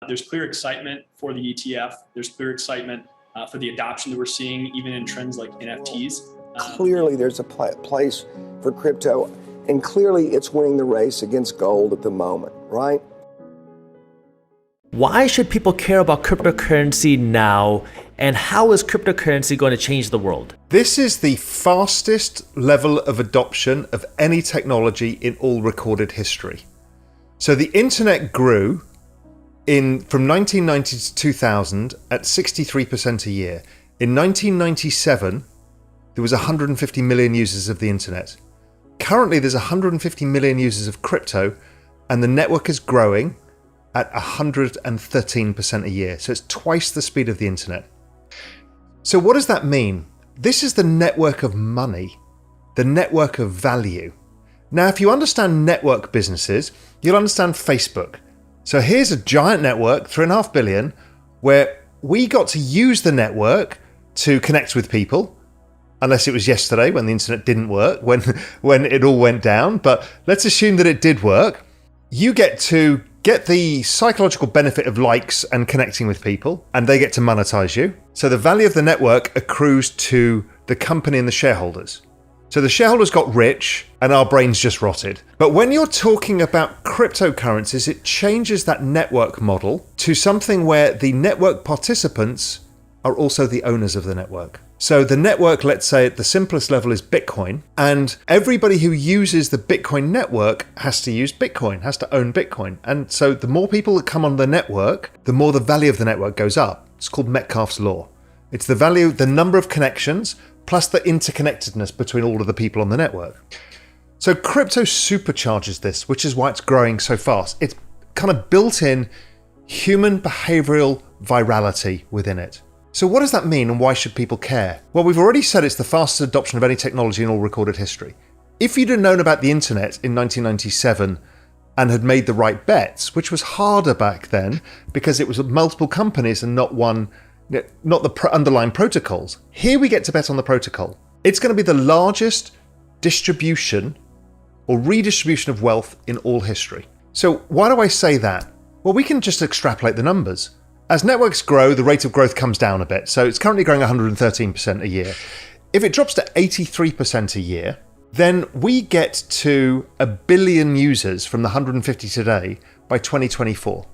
there's clear excitement for the ETF. There's clear excitement for the adoption that we're seeing, even in trends like NFTs. Clearly, there's a place for crypto, and clearly it's winning the race against gold at the moment, right? Why should people care about cryptocurrency now, and how is cryptocurrency going to change the world? This is the fastest level of adoption of any technology in all recorded history. So the internet grew from 1990 to 2000 at 63% a year. In 1997, there was 150 million users of the internet. Currently, there's 150 million users of crypto, and the network is growing at 113% a year. So it's twice the speed of the internet. So what does that mean? This is the network of money, the network of value. Now, if you understand network businesses, you'll understand Facebook. So here's a giant network, 3.5 billion, where we got to use the network to connect with people, unless it was yesterday when the internet didn't work, when it all went down. But let's assume that it did work. You get to get the psychological benefit of likes and connecting with people, and they get to monetize you. So the value of the network accrues to the company and the shareholders. So the shareholders got rich and our brains just rotted. But when you're talking about cryptocurrencies, it changes that network model to something where the network participants are also the owners of the network. So the network, let's say at the simplest level, is Bitcoin, and everybody who uses the Bitcoin network has to use Bitcoin, has to own Bitcoin. And so the more people that come on the network, the more the value of the network goes up. It's called Metcalfe's law. It's the value, the number of connections, plus the interconnectedness between all of the people on the network. So crypto supercharges this, which is why it's growing so fast. It's kind of built in human behavioral virality within it. So what does that mean, and why should people care? Well, we've already said it's the fastest adoption of any technology in all recorded history. If you'd have known about the internet in 1997 and had made the right bets, which was harder back then because it was multiple companies and not the underlying protocols. Here we get to bet on the protocol. It's going to be the largest distribution or redistribution of wealth in all history. So why do I say that? Well, we can just extrapolate the numbers. As networks grow, the rate of growth comes down a bit. So it's currently growing 113% a year. If it drops to 83% a year, then we get to 1 billion users from the 150 today by 2024.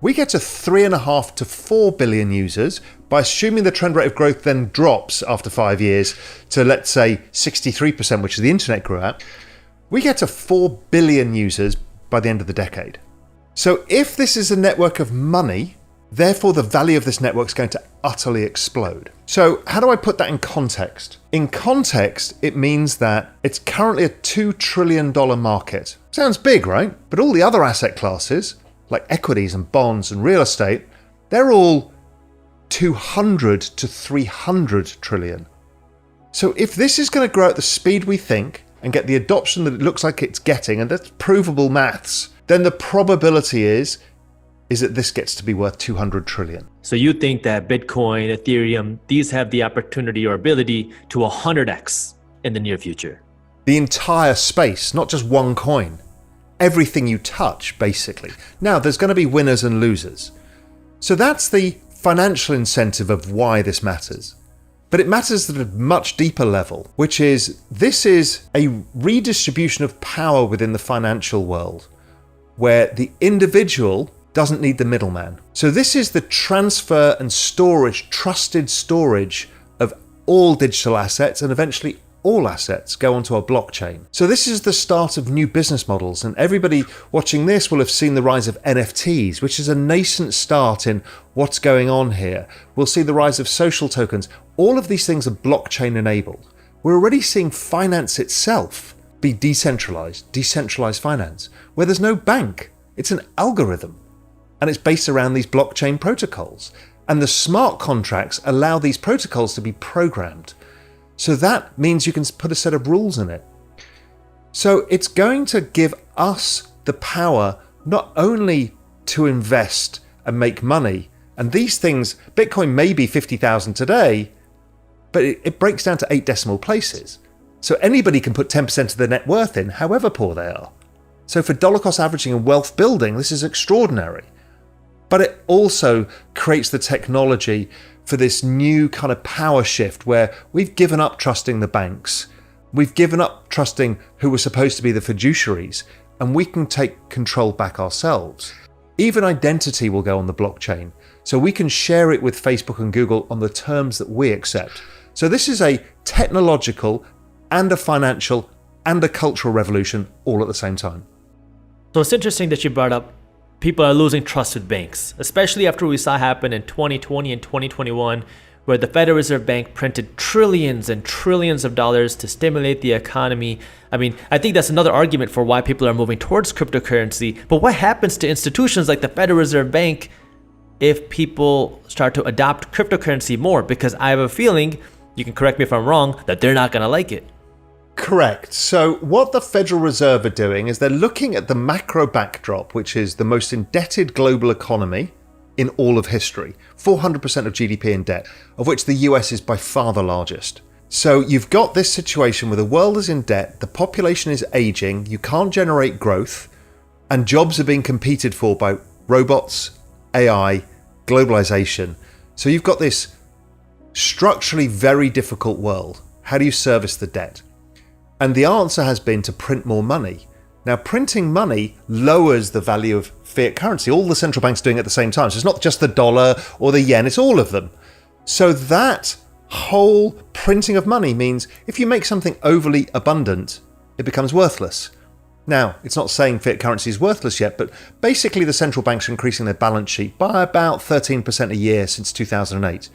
We get to 3.5 to 4 billion users by assuming the trend rate of growth then drops after 5 years to, let's say, 63%, which the internet grew at. We get to 4 billion users by the end of the decade. So if this is a network of money, therefore the value of this network is going to utterly explode. So how do I put that in context? In context, it means that it's currently a $2 trillion market. Sounds big, right? But all the other asset classes, like equities and bonds and real estate, they're all 200 to 300 trillion. So if this is going to grow at the speed we think and get the adoption that it looks like it's getting, and that's provable maths, then the probability is that this gets to be worth 200 trillion. So you think that Bitcoin, Ethereum, these have the opportunity or ability to 100x in the near future? The entire space, not just one coin. Everything you touch, basically. Now, there's going to be winners and losers. So that's the financial incentive of why this matters. But it matters at a much deeper level, which is this is a redistribution of power within the financial world, where the individual doesn't need the middleman. So this is the transfer and storage, trusted storage of all digital assets, and eventually all assets go onto a blockchain. So this is the start of new business models, and everybody watching this will have seen the rise of NFTs, which is a nascent start in what's going on here. We'll see the rise of social tokens. All of these things are blockchain enabled. We're already seeing finance itself be decentralized finance, where there's no bank. It's an algorithm, and it's based around these blockchain protocols. And the smart contracts allow these protocols to be programmed. So that means you can put a set of rules in it. So it's going to give us the power not only to invest and make money, and these things, Bitcoin may be 50,000 today, but it breaks down to 8 decimal places. So anybody can put 10% of their net worth in, however poor they are. So for dollar cost averaging and wealth building, this is extraordinary. but it also creates the technology for this new kind of power shift where we've given up trusting the banks. We've given up trusting who were supposed to be the fiduciaries, and we can take control back ourselves. Even identity will go on the blockchain, so we can share it with Facebook and Google on the terms that we accept. So this is a technological and a financial and a cultural revolution all at the same time. So it's interesting that you brought up people are losing trust with banks, especially after we saw happen in 2020 and 2021, where the Federal Reserve Bank printed trillions and trillions of dollars to stimulate the economy. I mean, I think that's another argument for why people are moving towards cryptocurrency. But what happens to institutions like the Federal Reserve Bank if people start to adopt cryptocurrency more? Because I have a feeling, you can correct me if I'm wrong, that they're not going to like it. Correct. So what the Federal Reserve are doing is they're looking at the macro backdrop, which is the most indebted global economy in all of history, 400% of GDP in debt, of which the US is by far the largest. So you've got this situation where the world is in debt, the population is aging, you can't generate growth, and jobs are being competed for by robots, AI, globalization. So you've got this structurally very difficult world. How do you service the debt? And the answer has been to print more money. Now, printing money lowers the value of fiat currency. All the central banks doing it at the same time. So it's not just the dollar or the yen, it's all of them. So that whole printing of money means if you make something overly abundant, it becomes worthless. Now, it's not saying fiat currency is worthless yet, but basically the central banks are increasing their balance sheet by about 13% a year since 2008.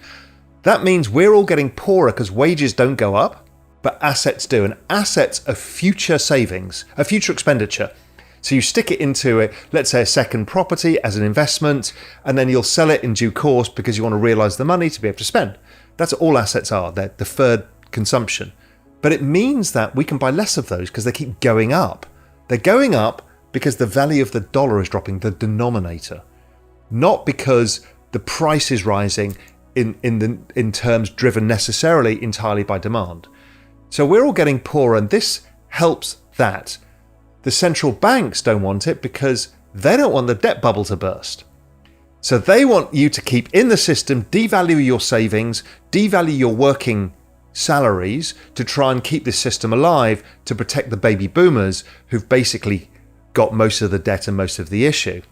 That means we're all getting poorer because wages don't go up, but assets do. And assets are future savings, a future expenditure. So you stick it into, let's say, a second property as an investment, and then you'll sell it in due course because you want to realize the money to be able to spend. That's all assets are. They're deferred consumption. But it means that we can buy less of those because they keep going up. They're going up because the value of the dollar is dropping, the denominator, not because the price is rising in terms driven necessarily entirely by demand. So we're all getting poorer, and this helps that. The central banks don't want it because they don't want the debt bubble to burst. So they want you to keep in the system, devalue your savings, devalue your working salaries to try and keep this system alive to protect the baby boomers who've basically got most of the debt and most of the issue.